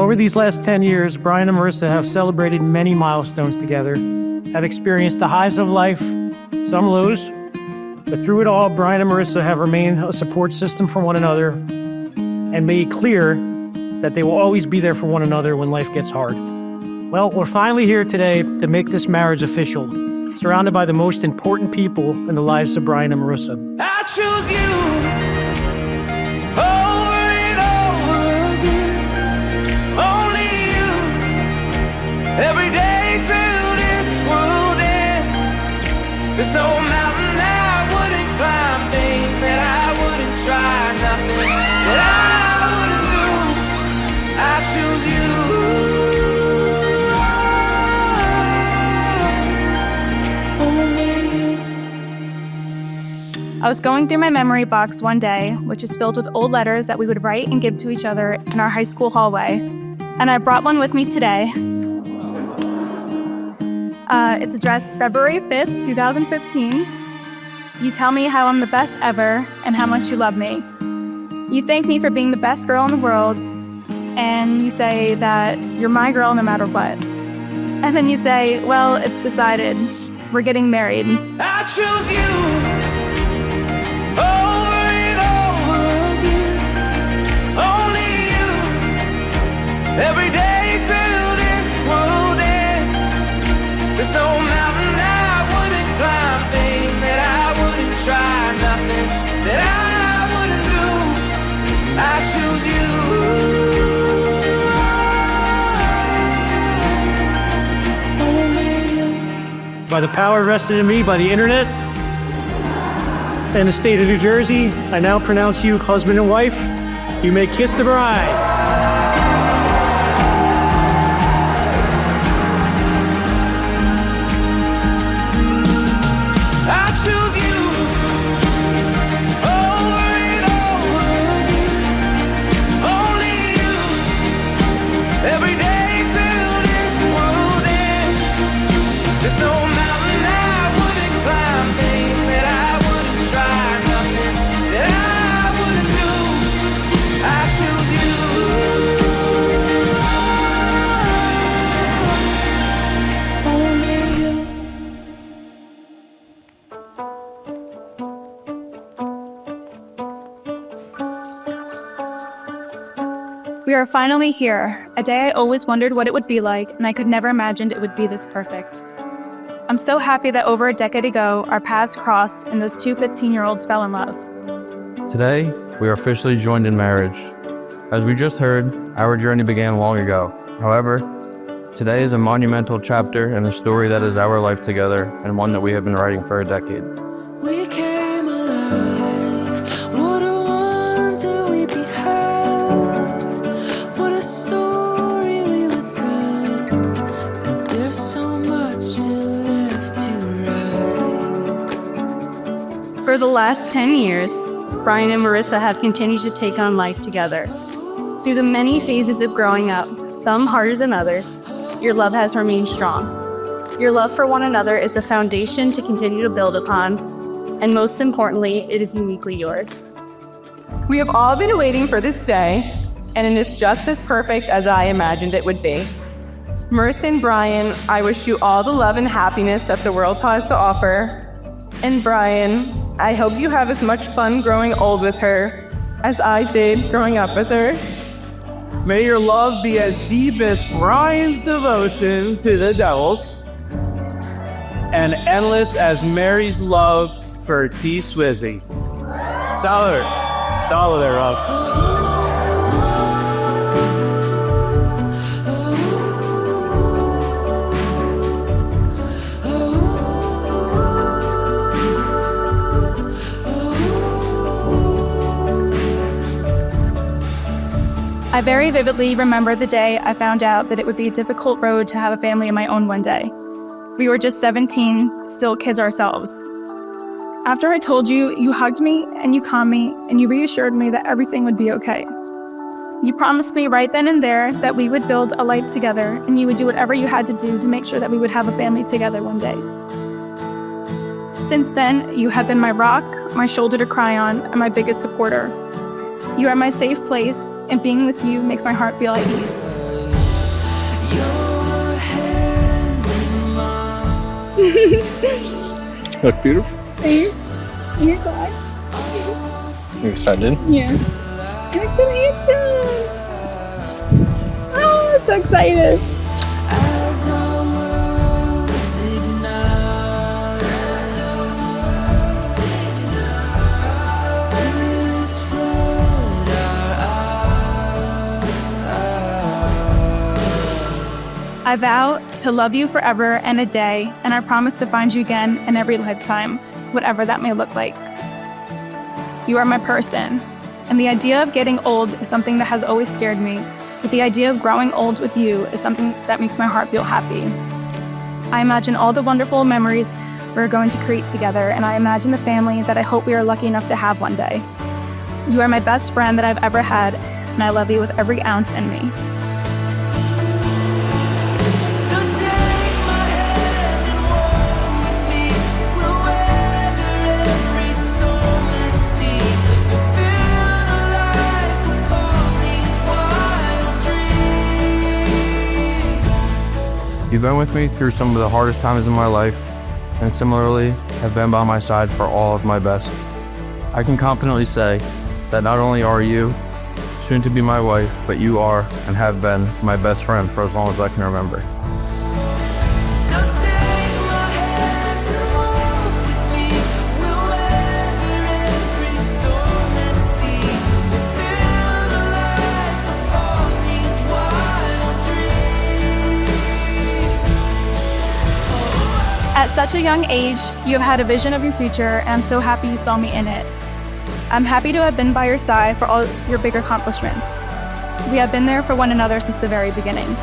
Over these last 10 years, Brian and Marysa have celebrated many milestones together, have experienced the highs of life, some lows, but through it all, Brian and Marysa have remained a support system for one another and made clear that they will always be there for one another when life gets hard. Well, we're finally here today to make this marriage official, surrounded by the most important people in the lives of Brian and Marysa. I choose you over and over again. Only you. Every day till this world ends. There's no mountain I wouldn't climb, thing that I wouldn't try, nothing that I wouldn't do. I choose you. I was going through my memory box one day, which is filled with old letters that we would write and give to each other in our high school hallway, and I brought one with me today. It's addressed February 5th, 2015. You tell me how I'm the best ever and how much you love me. You thank me for being the best girl in the world, and you say that you're my girl no matter what. And then you say, well, it's decided. We're getting married. I choose you. Over and over again. Only you. Every day till this world ends. There's no mountain I wouldn't climb, thing that I wouldn't try, nothing that I wouldn't do. I choose you. Only you. By the power vested in me by the internet and the state of New Jersey, I now pronounce you husband and wife. You may kiss the bride. I choose you over and over again. Only you. Every day till this world ends. There's no mountain I wouldn't climb, thing that I wouldn't try, nothing that I wouldn't do. I choose you. Only you. We are finally here, a day I always wondered what it would be like, and I could never imagined it would be this perfect. I'm so happy that over a decade ago, our paths crossed and those two 15-year-olds fell in love. Today, we are officially joined in marriage. As we just heard, our journey began long ago. However, today is a monumental chapter in the story that is our life together, and one that we have been writing for a decade. We came alive. What a wonder we beheld. What a story we would tell. And there's so much still left to write. For the last 10 years, Brian and Marysa have continued to take on life together. Through the many phases of growing up, some harder than others, your love has remained strong. Your love for one another is a foundation to continue to build upon, and most importantly, it is uniquely yours. We have all been waiting for this day, and it is just as perfect as I imagined it would be. Marysa and Brian, I wish you all the love and happiness that the world has to offer. And Brian, I hope you have as much fun growing old with her as I did growing up with her. May your love be as deep as Brian's devotion to the devils and endless as Mary's love for T. Swizzy. Solid. Solid there, Rob. I very vividly remember the day I found out that it would be a difficult road to have a family of my own one day. We were just 17, still kids ourselves. After I told you, you hugged me and you calmed me and you reassured me that everything would be okay. You promised me right then and there that we would build a life together and you would do whatever you had to do to make sure that we would have a family together one day. Since then, you have been my rock, my shoulder to cry on, and my biggest supporter. You are my safe place, and being with you makes my heart feel at ease. Look beautiful. Thanks. You're glad. You excited? Yeah. You look so handsome. Oh, I'm so excited. As our worlds ignite, tears flood our eyes. I vow to love you forever and a day, and I promise to find you again in every lifetime, whatever that may look like. You are my person, and the idea of getting old is something that has always scared me, but the idea of growing old with you is something that makes my heart feel happy. I imagine all the wonderful memories we're going to create together, and I imagine the family that I hope we are lucky enough to have one day. You are my best friend that I've ever had, and I love you with every ounce in me. So take my hand and walk with me. We'll weather every storm and sea. We'll build a life upon these wild dreams. You've been with me through some of the hardest times in my life, and similarly have been by my side for all of my best. I can confidently say that not only are you soon to be my wife, but you are and have been my best friend for as long as I can remember. So take my hand and walk with me. We'll weather every storm and sea. We'll build a life upon these wild dreams. At such a young age, you have had a vision of your future, and I'm so happy you saw me in it. I'm happy to have been by your side for all your big accomplishments. We have been there for one another since the very beginning.